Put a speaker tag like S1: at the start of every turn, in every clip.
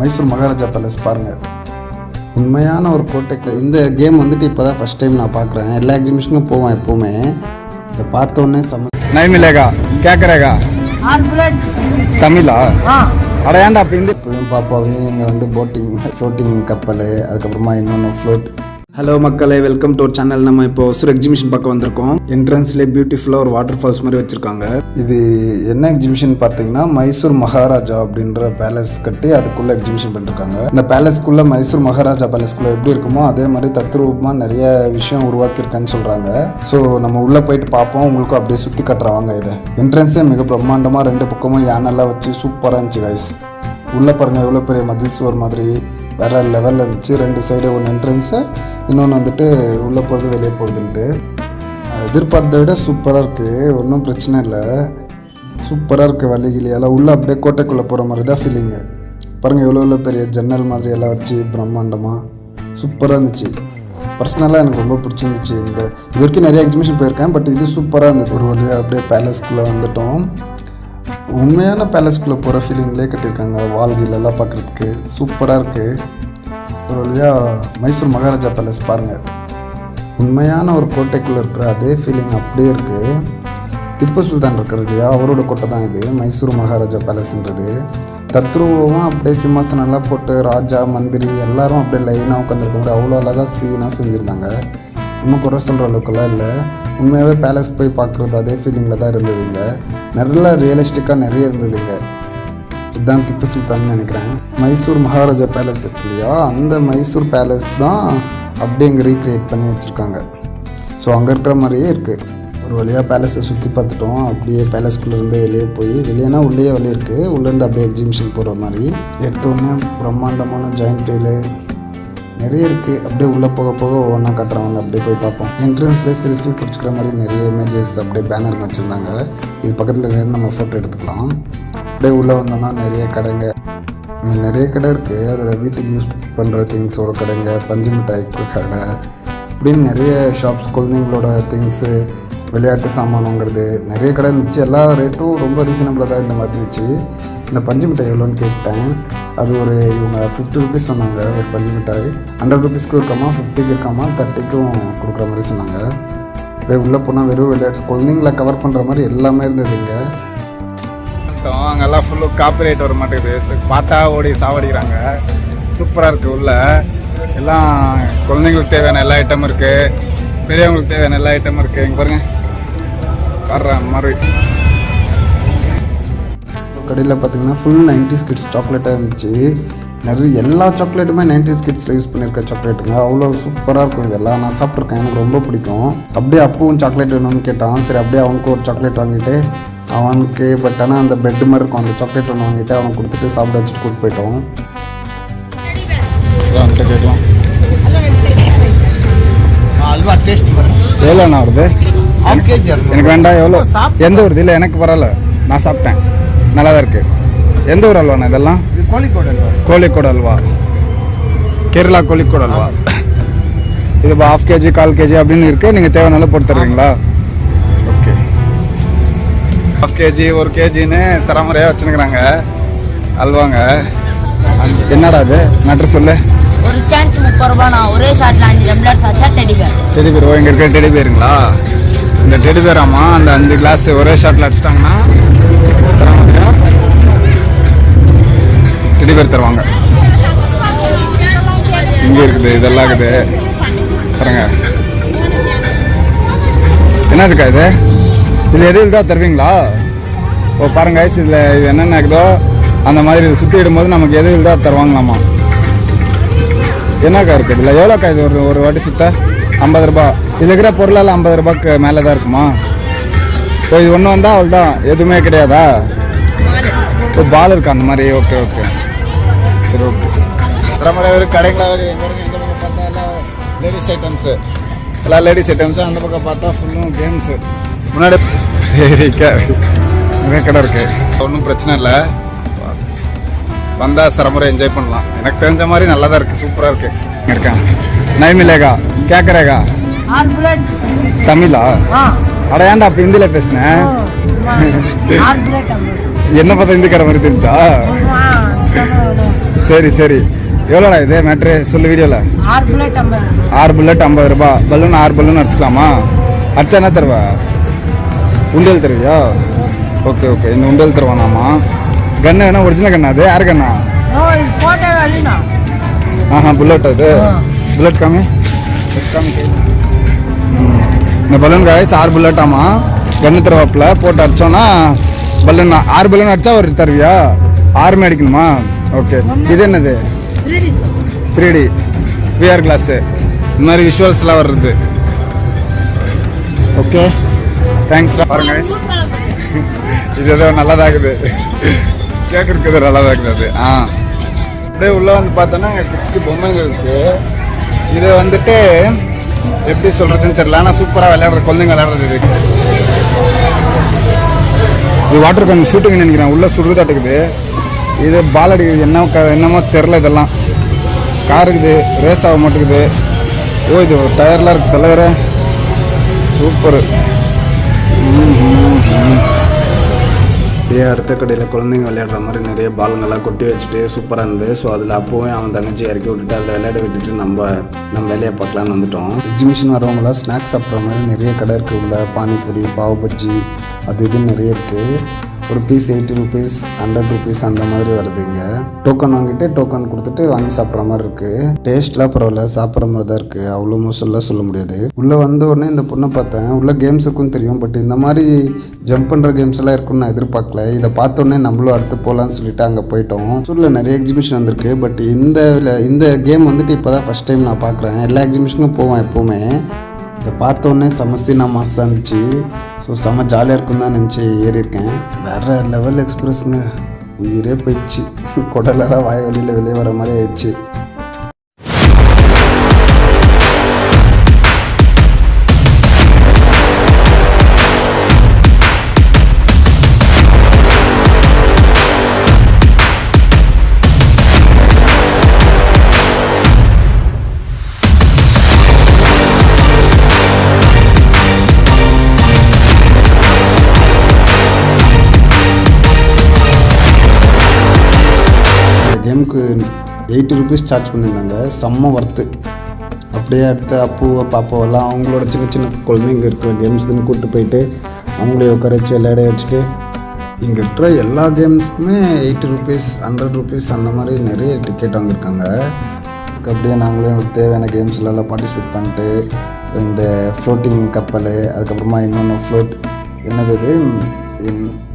S1: Mysore Maharaja palace பாருங்கள். உண்மையான ஒரு கோட்டைக்கு இந்த கேம் வந்துட்டு இப்போ தான் ஃபஸ்ட் டைம் நான் பார்க்குறேன். எல்லா எக்ஸிபிஷனுக்கும் போவேன் எப்போவுமே. இதை பார்த்தோன்னே
S2: नहीं मिलेगा क्या करेगा தமிழா அடையாண்டா அப்போ இந்த
S1: பாப்பாவே இங்கே வந்து ஃப்ளோட்டிங் கப்பல், அதுக்கப்புறமா இன்னொன்று ஃப்ளோட். ஹலோ மக்களே, வெல்கம் டு அவர் சேனல். நம்ம இப்போ ஒரு எக்ஸிபிஷன் பார்க்க வந்திருக்கோம். என்ட்ரன்ஸ்லேயே பியூட்டிஃபுல்லாக ஒரு வாட்டர் ஃபால்ஸ் மாதிரி வச்சுருக்காங்க. இது என்ன எக்ஸிபிஷன் பார்த்தீங்கன்னா மைசூர் மகாராஜா அப்படின்ற பேலஸ் கட்டி அதுக்குள்ளே எக்ஸிபிஷன் பண்ணிருக்காங்க. இந்த பேலஸ்க்குள்ளே மைசூர் மகாராஜா பேலஸ்க்குள்ளே எப்படி இருக்குமோ அதே மாதிரி தத்ரூபமாக நிறைய விஷயம் உருவாக்கியிருக்கான்னு சொல்கிறாங்க. ஸோ நம்ம உள்ளே போயிட்டு பார்ப்போம், உங்களுக்கும் அப்படியே சுற்றி கட்டுறாங்க. இதை என்ட்ரன்ஸே மிக பிரம்மாண்டமாக 2 பக்கமும் யானெல்லாம் வச்சு சூப்பராக இருந்துச்சு கைஸ். உள்ளே பாருங்கள் எவ்வளோ பெரிய மதில் சுவர் மாதிரி வேறு லெவலில் இருந்துச்சு. 2 சைடு ஒன்று என்ட்ரன்ஸு, இன்னொன்று வந்துட்டு உள்ளே போகிறது வெளியே போகிறதுன்ட்டு. எதிர்பார்த்ததை விட சூப்பராக இருக்குது, ஒன்றும் பிரச்சனை இல்லை. சூப்பராக இருக்குது. வழிகிளியெல்லாம் உள்ளே அப்படியே கோட்டைக்குள்ளே போகிற மாதிரி தான் ஃபீலிங்கு. பாருங்கள் எவ்வளோ பெரிய ஜன்னல் மாதிரி எல்லாம் வச்சு பிரம்மாண்டமாக சூப்பராக இருந்துச்சு. பர்சனலாக எனக்கு ரொம்ப பிடிச்சிருந்துச்சு. இது வரைக்கும் நிறைய எக்ஸிபிஷன் போயிருக்கேன், பட் இது சூப்பராக இருந்தது. ஒரு வழியாக அப்படியே பேலஸ்குள்ளே வந்துட்டோம். உண்மையான பேலஸ்குள்ளே போகிற ஃபீலிங்லேயே கட்டியிருக்காங்க. வால்கிலெல்லாம் பார்க்குறதுக்கு சூப்பராக இருக்குது. ஒரு வழியாக மைசூர் மகாராஜா பேலஸ் பாருங்கள். உண்மையான ஒரு கோட்டைக்குள்ளே இருக்கிற அதே ஃபீலிங் அப்படியே இருக்குது. திப்பு சுல்தான் இருக்கிறது இல்லையா, அவரோட கோட்டை தான் இது மைசூர் மகாராஜா பேலஸ்ன்றது. தத்ரூபமாக அப்படியே சிம்மாசனம்லாம் போட்டு ராஜா மந்திரி எல்லாரும் அப்படியே லைனாக உட்காந்துருக்க மாதிரி அவ்வளோ அழகாக சீனாக செஞ்சுருந்தாங்க. இன்னும் குறை சொல்கிற அளவுக்குலாம் இல்லை. உண்மையாகவே பேலஸ் போய் பார்க்குறது அதே ஃபீலிங்கில் தான் இருந்ததுங்க. நல்லா ரியலிஸ்டிக்காக நிறைய இருந்ததுங்க. இதுதான் திப்பு சுல்தான் நினைக்கிறேன். மைசூர் மகாராஜா பேலஸ் இருக்கு இல்லையா, அந்த மைசூர் பேலஸ் தான் அப்படியே இங்கே ரீக்ரியேட் பண்ணி வச்சுருக்காங்க. ஸோ அங்கே இருக்கிற மாதிரியே இருக்குது. ஒரு வழியாக பேலஸை சுற்றி பார்த்துட்டோம். அப்படியே பேலஸ்குள்ளேருந்து வெளியே போய் வெளியேனா உள்ளே வழி இருக்குது, உள்ளேருந்து அப்படியே எக்ஸிபிஷன் போகிற மாதிரி. எடுத்தோடனே பிரம்மாண்டமான ஜாயிண்ட் வீலு நிறைய இருக்குது. அப்படியே உள்ளே போக போக ஒவ்வொன்றா கட்டுறவங்க அப்படியே போய் பார்ப்போம். என்ட்ரன்ஸ்லேயே செல்ஃபி பிடிச்சிக்கிற மாதிரி நிறைய இமேஜஸ் அப்படியே பேனர் வச்சுருந்தாங்க. இது பக்கத்தில் நிறைய நம்ம ஃபோட்டோ எடுத்துக்கலாம். அப்படியே உள்ளே வந்தோம்னா நிறைய கடைங்க, நிறைய கடை இருக்குது. அதில் வீட்டுக்கு யூஸ் பண்ணுற திங்ஸோட கடைங்க, பஞ்சு மிட்டாய் கடை, இப்படின்னு நிறைய ஷாப்ஸ், குழந்தைங்களோட திங்ஸு, விளையாட்டு சாமான் வாங்குறது நிறைய கடை இருந்துச்சு. எல்லா ரேட்டும் ரொம்ப ரீசனபிளாக தான் இந்த மாதிரி இருந்துச்சு. இந்த பஞ்சு மிட்டாய் எவ்வளோன்னு கேட்டேன். அது இவங்க 50 ருபீஸ் சொன்னாங்க ஒரு பஞ்சு மிட்டாய். 100 ருபீஸ்க்கும் இருக்காமா, 50க்கு இருக்காமா, 30க்கும் கொடுக்குற மாதிரி சொன்னாங்க. அப்படியே உள்ளே போனால் வெறும் விளையாட்டு குழந்தைங்கள கவர் பண்ணுற மாதிரி எல்லாமே இருந்ததுங்க.
S2: அங்கெல்லாம் ஃபுல்லு காப்பிரைட் வர மாட்டேங்குது, பார்த்தா ஓடி சாவடிக்கிறாங்க. சூப்பராக இருக்குது. உள்ள எல்லாம் குழந்தைங்களுக்கு தேவையான எல்லா ஐட்டமும் இருக்குது, பெரியவங்களுக்கு தேவையான எல்லா ஐட்டமும் இருக்குது. இங்கே பாருங்கள் வர்ற மாதிரி
S1: கடையில் பார்த்தீங்கன்னா ஃபுல் 90s கிட்ஸ் சாக்லேட்டாக இருந்துச்சு. நிறைய எல்லா சாக்லேட்டுமே 90s கிட்ஸில் யூஸ் பண்ணியிருக்க சாக்லேட்டுங்க. அவ்வளோ சூப்பராக இருக்கும். இதெல்லாம் நான் சாப்பிட்ருக்கேன், எனக்கு ரொம்ப பிடிக்கும். அப்படியே அப்பவும் சாக்லேட் வேணும்னு கேட்டான். சரி அப்படியே அவனுக்கு ஒரு சாக்லேட் வாங்கிட்டு அவனுக்கு ஆனால் அந்த பெட்டு மாதிரி இருக்கும், அந்த சாக்லேட் ஒன்று வாங்கிட்டு அவனுக்கு கொடுத்துட்டு சாப்பிட வச்சுட்டு கூப்பிட்டு போயிட்டோம்.
S2: கேட்கலாம்
S3: அல்வா டேஸ்ட்
S2: எவ்வளோண்ணா வருது? எனக்கு வேண்டாம். எவ்வளோ? எந்த ஊர்? இல்லை எனக்கு பரவாயில்ல, நான் சாப்பிட்டேன், நல்லா தான் இருக்குது. எந்த ஊர் அல்வாண்ணா இதெல்லாம்?
S3: கோழிக்கோடு அல்வா.
S2: கோழிக்கோடு அல்வா, கேரளா கோழிக்கோடு அல்வா. இது 1/2 kg 1/4 kg அப்படின்னு இருக்குது. நீங்கள் தேவையான போட்டு தருவீங்களா? ஓகே. 1/2 kg 1 kgன்னு சராமறையாக வச்சுருக்குறாங்க அல்வாங்க. என்னடா அது மேட்ரு சொல்லு.
S4: ஒரு சான்ஸ் 30 ரூபாண்ணா, ஒரே ஷாட்டில் 5 டம்ளர்ஸ் ஆச்சா. டெடிபேர்
S2: இங்கே இருக்க டெடிபேருங்களா? இந்த டெடிபேராமா அந்த 5 கிளாஸ் ஒரே ஷாட்டில் அடிச்சிட்டாங்கன்னா டெடிபேர் தருவாங்க. இங்கே இருக்குது, இதெல்லாம் இருக்குது பாருங்க. என்னதுக்கா இது? இது எதில் தான் தருவீங்களா? ஓ பாருங்க இதில் இது என்னென்ன இருக்குதோ அந்த மாதிரி இது சுற்றி விடும்போது நமக்கு எதில் தான் தருவாங்களாமா. என்னக்கா இருக்குது இதில்? எவ்வளோக்கா இது? ஒரு வாட்டி சுத்த 50 ரூபா. இதில் இருக்கிற பொருளெல்லாம் 50 ரூபாய்க்கு மேலே தான் இருக்குமா? ஓ இது ஒன்று வந்தால் அவள் தான், எதுவுமே கிடையாதா? ஓ பால் இருக்கா அந்த மாதிரி? ஓகே ஓகே சரி ஓகே. சிரமரை ஒரு கடைங்களாக எங்கே இந்த பக்கம் பார்த்தா எல்லாம் லேடிஸ் ஐட்டம்ஸு, எல்லாம் லேடிஸ் ஐட்டம்ஸு. அந்த பக்கம் பார்த்தா ஃபுல்லும் கேம்ஸு. முன்னாடி நிறைய கடை இருக்குது, ஒன்றும் பிரச்சனை இல்லை. வந்தால் சிரமரை என்ஜாய் பண்ணலாம். எனக்கு தெரிஞ்ச மாதிரி நல்லா தான் இருக்குது, சூப்பராக இருக்குது. இருக்கேன் नहीं मिलेगा क्या करेगा தமிழா? அடையாண்டா அப்போ ஹிந்தியில் பேசினேன். என்ன பார்த்தா ஹிந்தி கடை மாதிரி தெரிஞ்சா? சரி சரி, எவ்வளோடா இது மேட்ரு சொல்லு வீடியோவில்.
S4: 6 புல்லட் 50.
S2: 6 புல்லட் 50 ரூபா. பலூன் 6 பலூன் அடிச்சுக்கலாமா? அடிச்சா என்ன தருவா? உண்டியல் தருவியா? ஓகே ஓகே, இந்த உண்டியல் தருவானாமா. கன்னு வேணா ஒரிஜினல் கண்ணா? அது யார் கண்ணா? ஆஹா, புல்லட் அது. புல்லட் காமி காமி. இந்த பலூன் காய்ஸ் 6 புல்லட்டாமா. கன்று தருவாப்பில் போட்டு அடித்தோன்னா பலூன் 6 பலூன் அடித்தா ஒரு தருவியா? 6 அடிக்கணுமா? ஓகே. இது என்னது? 3D VR class. இந்த மாதிரி விஷுவல்ஸ்லாம் வருது. ஓகே, தேங்க்ஸ்டா. பாருங்க guys, இது ஏதோ நல்லதாகுது, கேட்குறது நல்லதாகுது அது. அப்படியே உள்ளே வந்து பார்த்தோன்னா கிட்ஸ்க்கு பொம்மைங்க இருக்குது. இது வந்துட்டு எப்படி சொல்கிறதுன்னு தெரியல, ஆனால் சூப்பராக விளையாடுற குழந்தைங்க விளையாடுறது இது. இது வாட்டர் கேன் ஷூட்டிங் நினைக்கிறேன், உள்ளே சுடுதாட்டுக்குது. இது பால் அடிக்குது, என்னமோ தெரில. இதெல்லாம் காருக்குது, ரேஸ் ஆக மாட்டேங்குது. ஓ, இது டயர்லாம் இருக்குது தலைவர. சூப்பரு.
S1: இதே அடுத்த கடையில் குழந்தைங்க விளையாடுற மாதிரி நிறைய பாலுங்கெல்லாம் கொட்டி வச்சுட்டு சூப்பராக இருந்தது. ஸோ அதில் அப்போவே அவன் தங்கச்சி இறக்கி விட்டுட்டு அதில் விளையாட விட்டுட்டு நம்ம வேலையை பார்க்கலான்னு வந்துட்டோம். எக்ஸிபிஷன் வரவங்களாம் ஸ்நாக்ஸ் சாப்பிட்ற மாதிரி நிறைய கடை இருக்குது. உள்ள பானிபூரி, பாவ் பஜ்ஜி, அது இதுன்னு நிறைய இருக்குது. ஒரு பீஸ் 80 ருபீஸ், 100 ருபீஸ் அந்த மாதிரி வருது. இங்கே டோக்கன் வாங்கிட்டு டோக்கன் கொடுத்துட்டு வாங்கி சாப்பிட்ற மாதிரி இருக்குது. டேஸ்ட்லாம் பரவாயில்ல, சாப்பிட்ற மாதிரி தான் இருக்குது. அவ்வளோ மோசம்லாம் சொல்ல முடியாது. உள்ளே வந்த உடனே இந்த பொண்ணை பார்த்தேன். உள்ள கேம்ஸ் இருக்குன்னு தெரியும், பட் இந்த மாதிரி ஜம்ப் பண்ணுற கேம்ஸ் எல்லாம் இருக்குன்னு நான் எதிர்பார்க்கல. இதை பார்த்தோன்னே நம்மளும் அடுத்து போகலான்னு சொல்லிட்டு அங்கே போயிட்டோம். சூரில் நிறைய எக்ஸிபிஷன் வந்திருக்கு, பட் இந்த கேம் வந்துட்டு இப்போ தான் ஃபஸ்ட் டைம் நான் பார்க்குறேன். எல்லா எக்ஸிபிஷனுக்கும் போவேன் எப்போவுமே. இதை பார்த்தோன்னே செமஸ்தினா மாசாக இருந்துச்சு. ஸோ செம்ம ஜாலியாக இருக்கும் தான் நினச்சி ஏறியிருக்கேன். வேறு லெவல் எக்ஸ்பிரஸ்ங்க, உயிரே போயிடுச்சு. குடலெல்லாம் வாய் வழியில் வெளியே வர மாதிரி ஆயிடுச்சு. கேமுக்கு 80 ருபீஸ் சார்ஜ் பண்ணியிருந்தாங்க. செம்ம ஒர்த்து. அப்படியே அடுத்து அப்புவை பாப்பாவெல்லாம் அவங்களோட சின்ன சின்ன குழந்தைங்க இருக்கிற கேம்ஸ்க்குன்னு கூப்பிட்டு போயிட்டு அவங்களே உட்கார வச்சு விளையாட வச்சுட்டு, இங்கே இருக்கிற எல்லா கேம்ஸ்க்குமே 80 ருபீஸ், 100 ருபீஸ் அந்த மாதிரி நிறைய டிக்கெட் வாங்கியிருக்காங்க. அதுக்கு அப்படியே நாங்களே தேவையான கேம்ஸ்லாம் பார்ட்டிசிபேட் பண்ணிட்டு, இந்த ஃப்ளோட்டிங் கப்பல், அதுக்கப்புறமா இன்னொன்று ஃப்ளோட், என்னது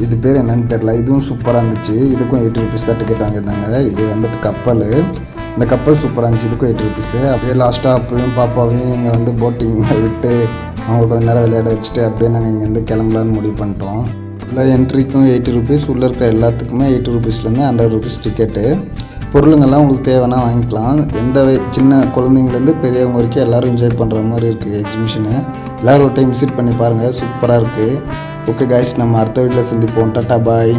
S1: இது பேர் என்னன்னு தெரில, இதுவும் சூப்பராக இருந்துச்சு. இதுக்கும் 80 ருபீஸ் தான் டிக்கெட் வாங்கியிருந்தாங்க. இது வந்துட்டு கப்பல். இந்த கப்பல் சூப்பராக இருந்துச்சு, இதுக்கும் 80 ருபீஸு. அப்படியே லாஸ்ட்டாக அப்பயும் பாப்பாவையும் இங்கே வந்து போட்டிங்கில் விட்டு அவங்க கொஞ்சம் நேரம் விளையாட வச்சுட்டு அப்படியே நாங்கள் இங்கேருந்து கிளம்பலான்னு முடிவு பண்ணிட்டோம். இல்லை என்ட்ரிக்கும் 80 ருபீஸ், உள்ளே இருக்கிற எல்லாத்துக்குமே 80 ருபீஸ்லேருந்து 100 ருபீஸ் டிக்கெட்டு. பொருளுங்கள்லாம் உங்களுக்கு தேவைன்னா வாங்கிக்கலாம். சின்ன குழந்தைங்கலேருந்து பெரியவங்க வரைக்கும் எல்லோரும் என்ஜாய் பண்ணுற மாதிரி இருக்குது எக்ஸிபிஷனு. எல்லோரும் ஒரு டைம் விசிட் பண்ணி பாருங்கள், சூப்பராக இருக்குது. ஓகே காய்ஸ், நம்ம அடுத்த வீட்டில் சந்திப்போம். டாட்டா பாய்.